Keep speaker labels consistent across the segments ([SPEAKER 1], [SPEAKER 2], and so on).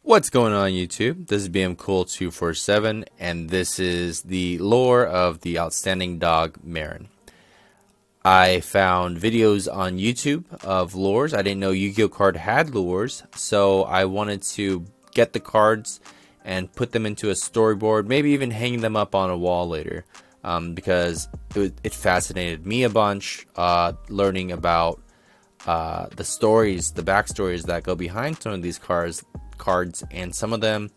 [SPEAKER 1] What's going on YouTube? This is BMCool247 and this is the lore of the outstanding dog Marin. I found videos on YouTube of lures. I didn't know Yu-Gi-Oh card had lures, so I wanted to get the cards and put them into a storyboard, maybe even hang them up on a wall later, because it fascinated me a bunch, learning about the stories, the backstories that go behind some of these cards, and some of them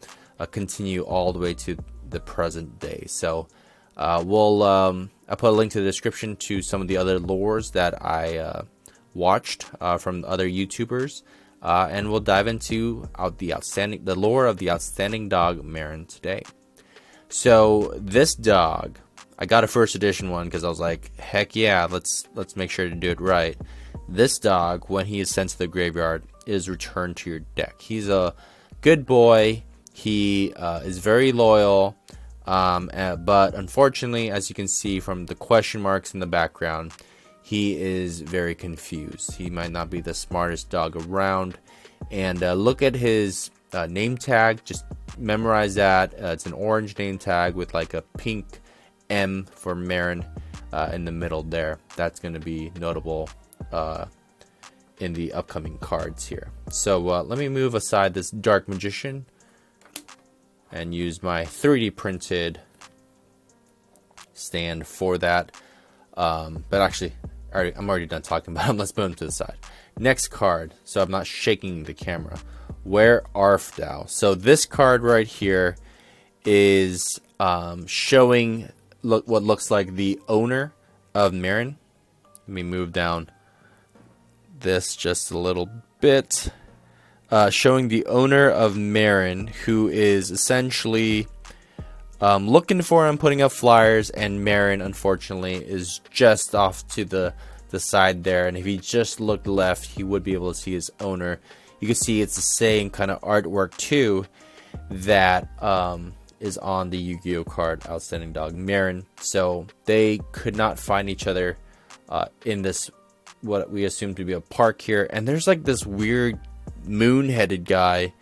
[SPEAKER 1] continue all the way to the present day. So I'll put a link to the description to some of the other lores that I watched from other YouTubers, and we'll dive into the lore of the outstanding dog Marron today. So this dog, I got a first edition one because I was like, heck yeah, let's make sure to do it right. This dog, when he is sent to the graveyard, is returned to your deck. He's a good boy. He is very loyal, but unfortunately, as you can see from the question marks in the background, he is very confused. He might not be the smartest dog around. And look at his name tag. Just memorize that. It's an orange name tag with like a pink M for Marron in the middle there. That's going to be notable in the upcoming cards here. So let me move aside this Dark Magician and use my 3D printed stand for that. But actually, I'm already done talking about him. Let's move him to the side. Next card, so I'm not shaking the camera. Where art thou? So this card right here is showing what looks like the owner of Marron. Let me move down this just a little bit, showing the owner of Marron, who is essentially looking for him, putting up flyers, and Marron unfortunately is just off to the side there, and if he just looked left he would be able to see his owner. You can see it's the same kind of artwork too that is on the Yu-Gi-Oh card Outstanding Dog Marron. So they could not find each other in this, what we assume to be a park here, and there's like this weird moon-headed guy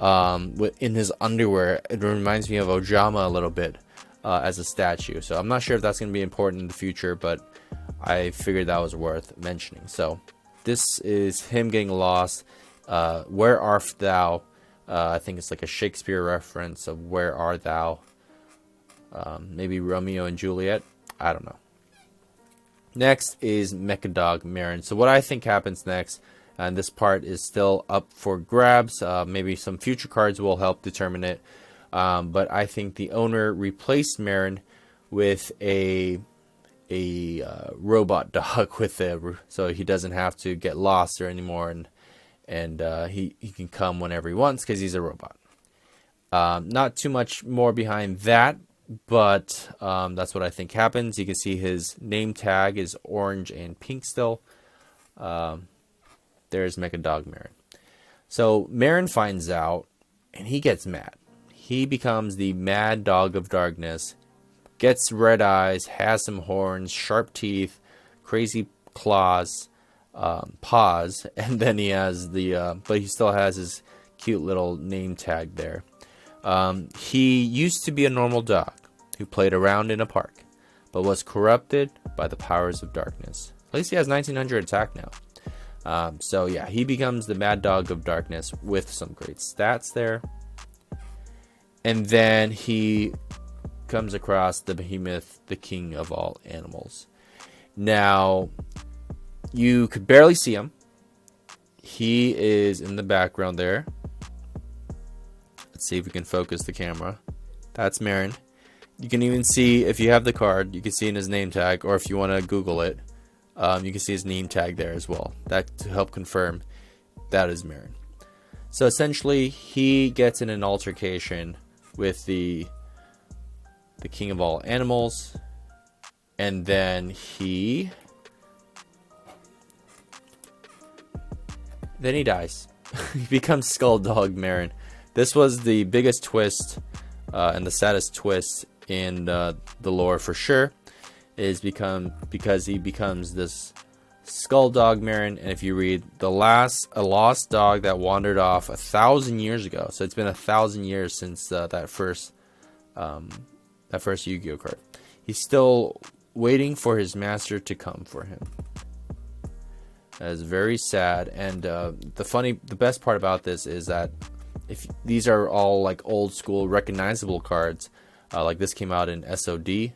[SPEAKER 1] in his underwear. It reminds me of Ojama a little bit as a statue, so I'm not sure if that's going to be important in the future, but I figured that was worth mentioning. So this is him getting lost. Where art thou? I think it's like a Shakespeare reference of where art thou, maybe Romeo and Juliet, I don't know. Next is Mecha Dog Marin. So what I think happens next, and this part is still up for grabs, maybe some future cards will help determine it, but I think the owner replaced Marron with a robot dog so he doesn't have to get lost or anymore, and he can come whenever he wants because he's a robot. Not too much more behind that, but that's what I think happens. You can see his name tag is orange and pink still. There's Mecha Dog Marin. So Marron finds out and he gets mad. He becomes the mad dog of darkness, gets red eyes, has some horns, sharp teeth, crazy claws, paws, and then he has the but he still has his cute little name tag there. He used to be a normal dog who played around in a park, but was corrupted by the powers of darkness. At least he has 1900 attack now. So yeah, he becomes the mad dog of darkness with some great stats there. And then he comes across the behemoth, the king of all animals. Now, you could barely see him. He is in the background there. Let's see if we can focus the camera. That's Marron. You can even see, if you have the card, you can see in his name tag, or if you want to Google it, you can see his name tag there as well. That to help confirm that is Marron. So essentially, he gets in an altercation with the king of all animals, and then he dies. He becomes Skull Dog Marin. This was the biggest twist and the saddest twist in the lore for sure, because he becomes this Skull Dog Marin, and if you read a lost dog that wandered off 1,000 years ago. So it's been 1,000 years since that first Yu-Gi-Oh card. He's still waiting for his master to come for him. That is very sad. And the best part about this is that if these are all like old school recognizable cards, like this came out in SOD.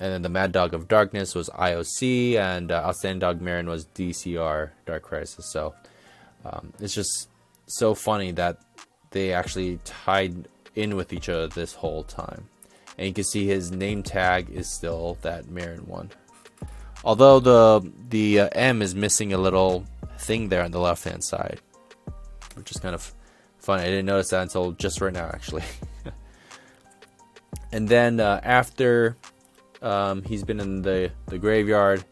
[SPEAKER 1] And then the Mad Dog of Darkness was IOC, and Outstanding Dog Marin was DCR Dark Crisis. So it's just so funny that they actually tied in with each other this whole time. And you can see his name tag is still that Marin one. Although the M is missing a little thing there on the left hand side, which is kind of funny. I didn't notice that until just right now, actually. And then after he's been in the graveyard,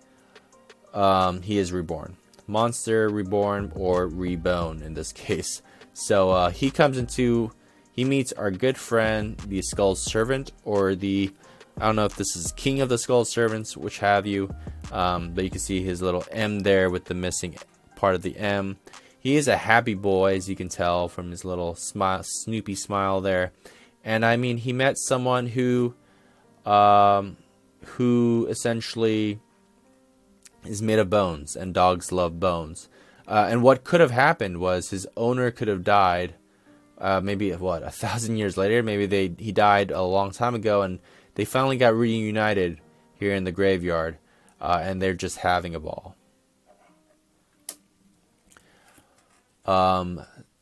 [SPEAKER 1] he is reborn. Monster reborn, or reborn in this case. So he meets our good friend, the Skull Servant, or I don't know if this is King of the Skull Servants, which have you. But you can see his little M there with the missing part of the M. He is a happy boy, as you can tell from his little smile, Snoopy smile there. And I mean, he met someone who essentially is made of bones, and dogs love bones. And what could have happened was his owner could have died, maybe 1,000 years later. Maybe he died a long time ago, and they finally got reunited here in the graveyard, and they're just having a ball.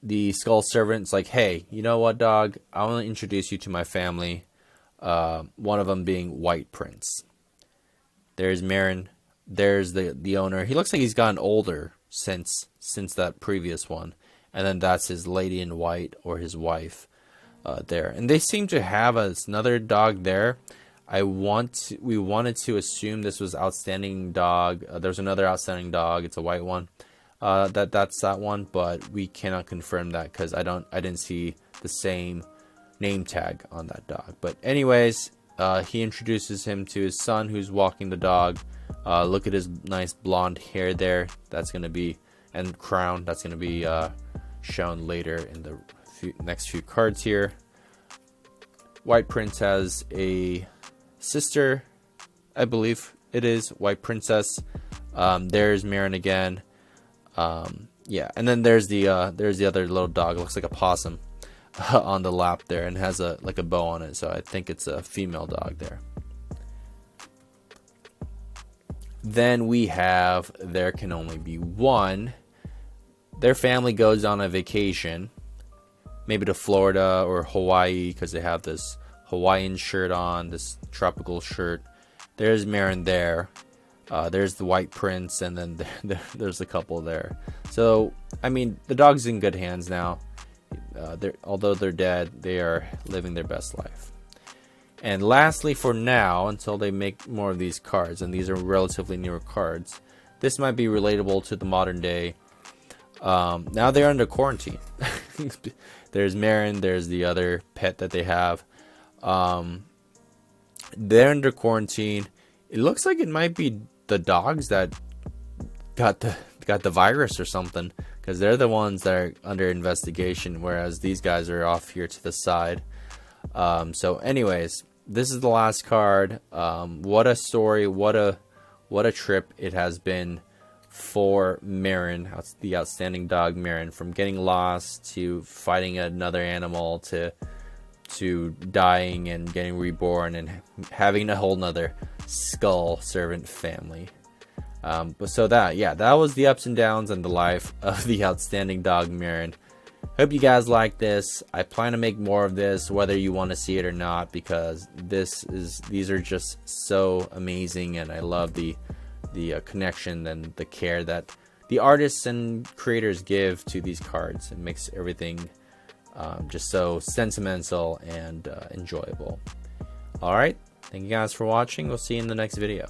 [SPEAKER 1] The Skull Servant's like, hey, you know what, dog? I want to introduce you to my family. One of them being White Prince. There's Marron. There's the owner. He looks like he's gotten older since that previous one. And then that's his lady in white, or his wife, there. And they seem to have another dog there. We wanted to assume this was Outstanding Dog. There's another Outstanding Dog. It's a white one. That's that one, but we cannot confirm that because I didn't see the same name tag on that dog. But anyways, he introduces him to his son, who's walking the dog. Look at his nice blonde hair there. That's gonna be, and crown. That's gonna be shown later in the next few cards here. White Prince has a sister, I believe it is White Princess. There's Marron again. Yeah, and then there's the other little dog. It looks like a possum on the lap there, and has like a bow on it. So I think it's a female dog there. Then we have There Can Only Be One. Their family goes on a vacation, maybe to Florida or Hawaii, because they have this Hawaiian shirt on, this tropical shirt. There's Marron there. There's the White Prince, and then there's a couple there. So, I mean, the dog's in good hands now. Although they're dead, they are living their best life. And lastly, for now, until they make more of these cards, and these are relatively newer cards, this might be relatable to the modern day. Now they're under quarantine. There's Marron, there's the other pet that they have. They're under quarantine. It looks like it might be the dogs that got the virus or something, because they're the ones that are under investigation, whereas these guys are off here to the side. So anyways, this is the last card. What a story, what a trip it has been for Marron, the Outstanding Dog Marin, from getting lost to fighting another animal to dying and getting reborn and having a whole nother Skull Servant family. But so that was the ups and downs and the life of the Outstanding Dog Marin. Hope you guys like this. I plan to make more of this, whether you want to see it or not, because these are just so amazing, and I love the connection and the care that the artists and creators give to these cards. It makes everything just so sentimental and enjoyable. Alright, thank you guys for watching. We'll see you in the next video.